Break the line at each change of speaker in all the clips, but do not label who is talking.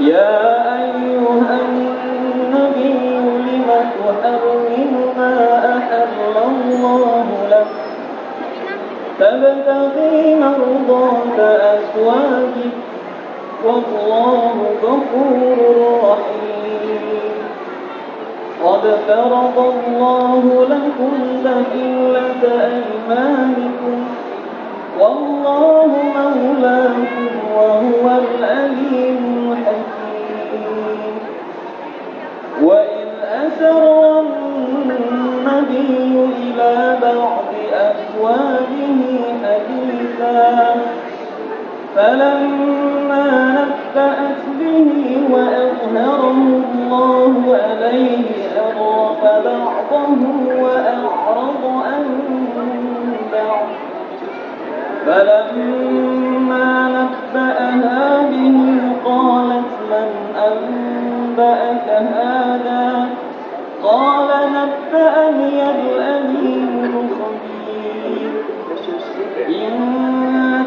يا أيها النبي لم تحرم ما أحل الله لك تبتغي مرضات أزواجك والله غفور رحيم. قد فرض الله لكم تحلة أيمانكم والله مولاكم وهو العليم الحكيم. وإذ أسر النبي إلى بعض أزواجه حديثا فلما نبأت به وأظهره الله عليه عرف بعضه وأعرض عن بعض فلما نبأها به قالت من أنبأك هذا قال نبأني العليم الخبير. إن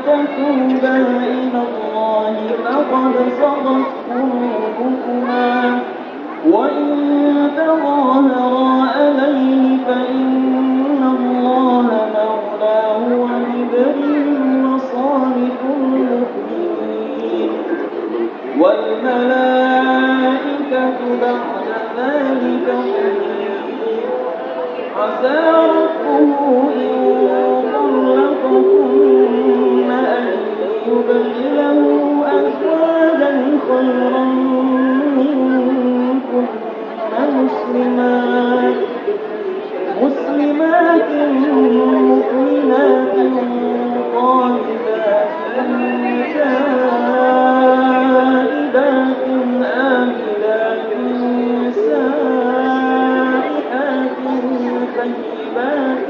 تتوبا إلى الله فقد صغت قلوبكما وإن تظاهرا عليه فإن الله مولاه وجبريل وصالح المؤمنين والملائكة بعد ذلك ظهير. عسى ربه إن طلقكن أن يبدله أزواجا خيرا منكن مسلمات مؤمنات قانتات تائبات عابدات سائحات طيبات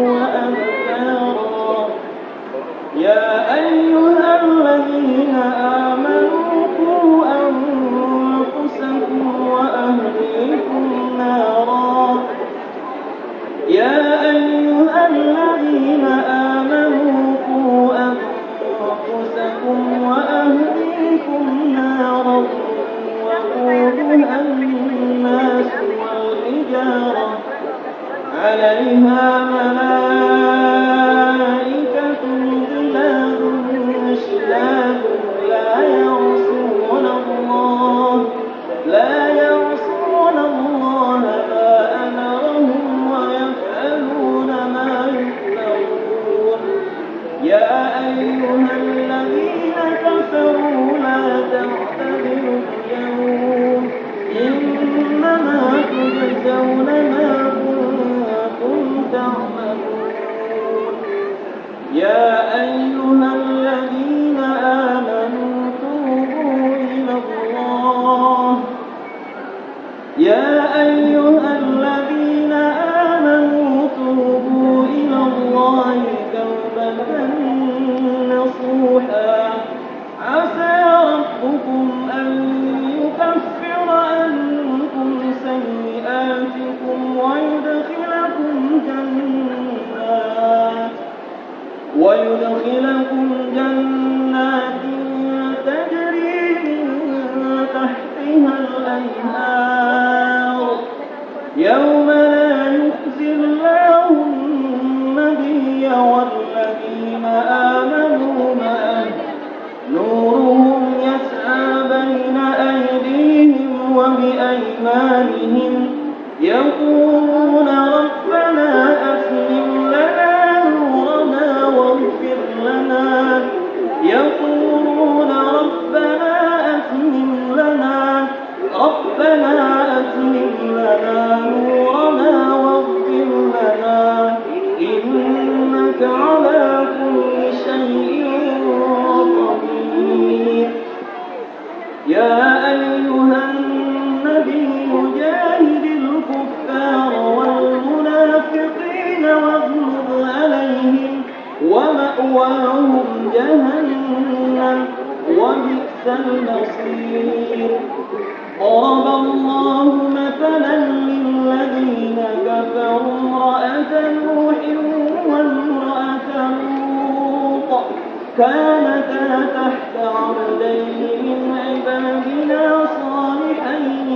وأبكارا. يا أيها الذين آمنوا قوا أنفسكم وأهليكم نارا. يا أيها الذين آمنوا قوا أنفسكم وأهليكم نارا وقودها الناس والحجارة عليها ملائكة غلاظ شداد لا يعصون الله ما أمرهم ويفعلون ما يؤمرون. يا أيها الذين كفروا لا تعتذروا اليوم إنما تجزون ما كنتم تعملون. يا أيها الذين آمنوا توبوا إلى الله. يا أيها الذين آمنوا توبوا إلى الله توبة نصوحا عسى ربكم أن يكفر عنكم سيئاتكم ويدخلكم جنات تجري من تحتها الأنهار يوم لا يخزي الله النبي والذين آمنوا معه نورهم يسعى بين أيديهم وبأيمانهم يقولون ربنا أتمم لنا نورنا واغفر لنا يقولون ربنا أتمم لنا نورنا واغفر لنا إنك على كل شيء قدير. يا أيها النبي جاهد الكفار والمنافقين واغلظ عليهم ومأواهم جهنم وبئس المصير. ضرب الله مثلا للذين كفروا امرأة نوح وامرأة لوط كانتا تحت عبدين من عبادنا صالحين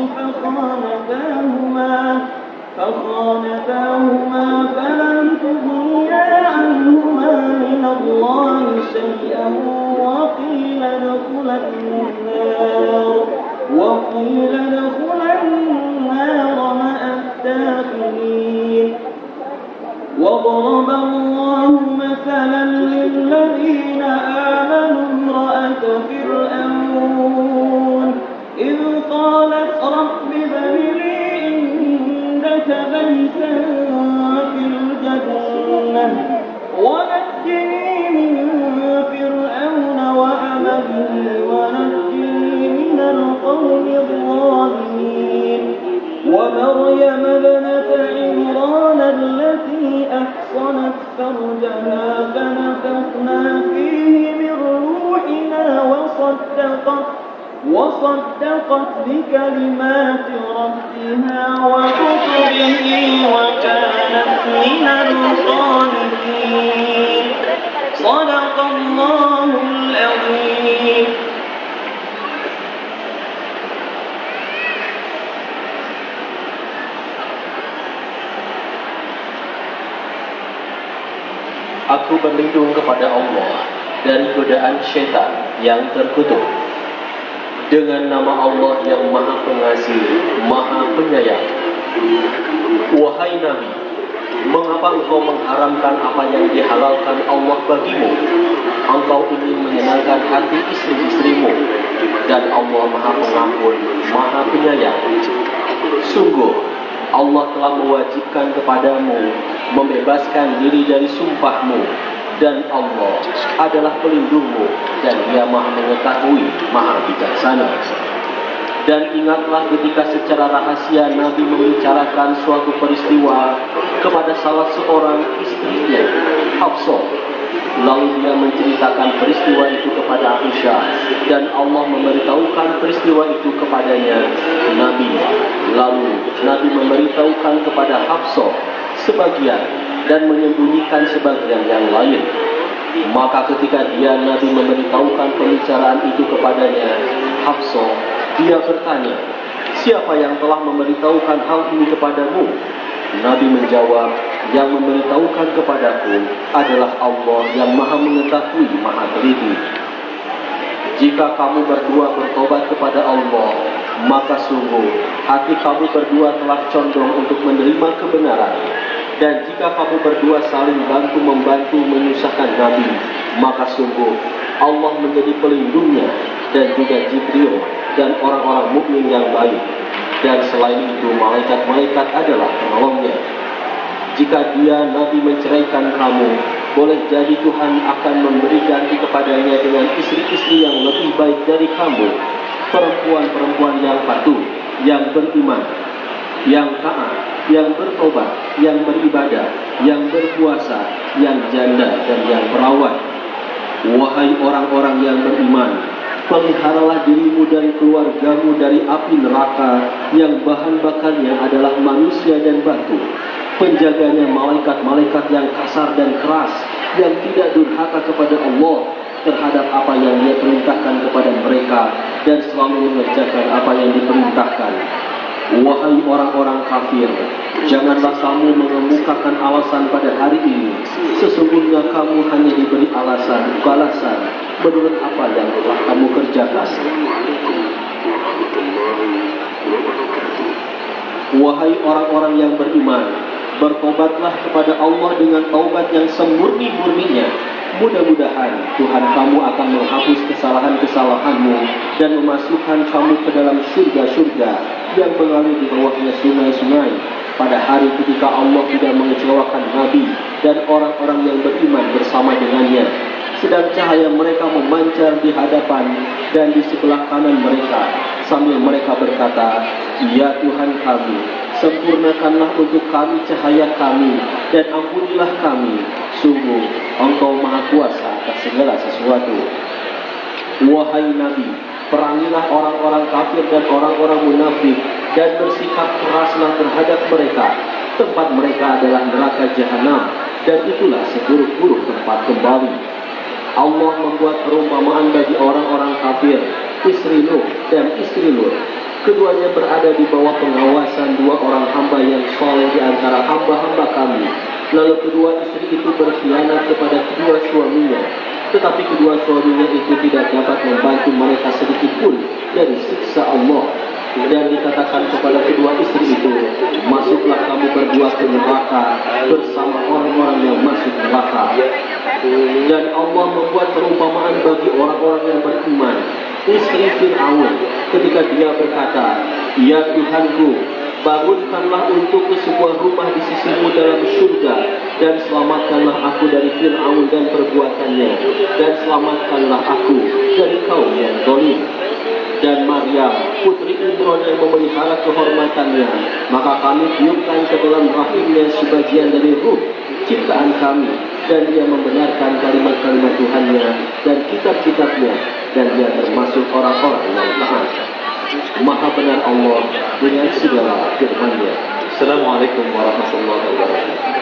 فخانتاهما فلم تغنيا عنهما من الله شيئا وقيل ادخلا النار مع الداخلين. وضرب الله مثلا للذين آمنوا امرأة فرعون إذ قالت رب ابن لي عندك بيتا في الجنة ونجني من فرعون وعمله ونجني من القوم الظالمين. ومريم ابنة عمران التي أحصنت فرجها فنفخنا فيه من روحنا وصدقت بكلمات ربها وكتبه وكانت من القانتين. صدق الله العظيم.
Aku berlindung kepada Allah dari godaan syaitan yang terkutuk. Dengan nama Allah yang Maha Pengasih, Maha Penyayang. Wahai Nabi, mengapa engkau mengharamkan apa yang dihalalkan Allah bagimu? Engkau ingin menyenangkan hati istri-istrimu, dan Allah Maha Pengampun, Maha Penyayang. Sungguh, Allah telah mewajibkan kepadamu membebaskan diri dari sumpahmu, dan Allah adalah pelindungmu, dan Dia Maha Mengetahui, Maha Bijaksana. Dan ingatlah ketika secara rahasia Nabi membicarakan suatu peristiwa kepada salah seorang istrinya, Hafsah. Lalu dia menceritakan peristiwa itu kepada Aisyah, dan Allah memberitahukan peristiwa itu kepadanya, Nabi. Lalu Nabi memberitahukan kepada Hafsah sebagian dan menyembunyikan sebagian yang lain. Maka ketika Nabi memberitahukan pembicaraan itu kepadanya, Hafsah, dia bertanya, siapa yang telah memberitahukan hal ini kepadamu? Nabi menjawab, yang memberitahukan kepadaku adalah Allah yang Maha Mengetahui, Maha Teliti. Jika kamu berdua bertobat kepada Allah, maka sungguh hati kamu berdua telah condong untuk menerima kebenaran. Dan jika kamu berdua saling bantu-membantu menyusahkan Nabi, maka sungguh Allah menjadi pelindungnya, dan juga Jibril dan orang-orang mukmin yang baik. Dan selain itu malaikat-malaikat adalah penolongnya. Jika Nabi menceraikan kamu, boleh jadi Tuhan akan memberi ganti kepadanya dengan istri-istri yang lebih baik dari kamu, perempuan-perempuan yang patuh, yang beriman, yang taat, yang bertobat, yang beribadah, yang berpuasa, yang janda dan yang perawat. Wahai orang-orang yang beriman, peliharalah dirimu dan keluargamu dari api neraka yang bahan bakarnya adalah manusia dan batu. Penjaganya malaikat-malaikat yang kasar dan keras, yang tidak durhaka kepada Allah terhadap apa yang Dia perintahkan kepada mereka, dan selalu mengerjakan apa yang diperintahkan. Wahai orang-orang kafir, janganlah kamu mengemukakan alasan pada hari ini. Sesungguhnya kamu hanya diberi balasan menurut apa yang telah kamu kerjakan. Wahai orang-orang yang beriman, bertobatlah kepada Allah dengan taubat yang semurni-murninya. Mudah-mudahan Tuhan kamu akan menghapus kesalahan-kesalahanmu dan memasukkan kamu ke dalam surga-surga yang mengalir di bawahnya sungai-sungai pada hari ketika Allah tidak mengecewakan Nabi dan orang-orang yang beriman bersama dengannya. Sedang cahaya mereka memancar di hadapan dan di sebelah kanan mereka, sambil mereka berkata, Ya Tuhan kami, sempurnakanlah untuk kami cahaya kami, dan ampunilah kami. Sungguh Engkau Maha Kuasa atas segala sesuatu. Wahai Nabi, perangilah orang-orang kafir dan orang-orang munafik, dan bersikap keraslah terhadap mereka. Tempat mereka adalah neraka jahanam, dan itulah seburuk-buruk tempat kembali. Allah membuat perumpamaan bagi orang-orang kafir, istri Nuh dan istri Lut. Keduanya berada di bawah pengawasan dua orang hamba yang soleh di antara hamba-hamba kami. Lalu kedua istri itu berkhianat kepada kedua suaminya. Tetapi kedua suaminya itu tidak dapat membantu mereka sedikit pun dari siksa Allah. Dan dikatakan kepada kedua istri itu, masuklah kamu berdua ke neraka bersama orang-orang yang masuk neraka. Dan Allah membuat perumpamaan bagi orang-orang yang beriman, istri Fir'aun, ketika dia berkata, ya Tuhanku, bangunkanlah untukku sebuah rumah di sisimu dalam surga, dan selamatkanlah aku dari Fir'aun dan perbuatannya, dan selamatkanlah aku dari kaum yang zalim. Dan Maryam, putri Imran yang memelihara kehormatannya, maka kami tiupkan ke dalam rahimnya sebagian dari ruh ciptaan kami, dan dia membenarkan kalimat-kalimat Tuhannya dan kitab-kitabnya, dan dia termasuk orang-orang yang taat. Maha benar Allah dengan segala firman-Nya. Assalamualaikum warahmatullahi wabarakatuh.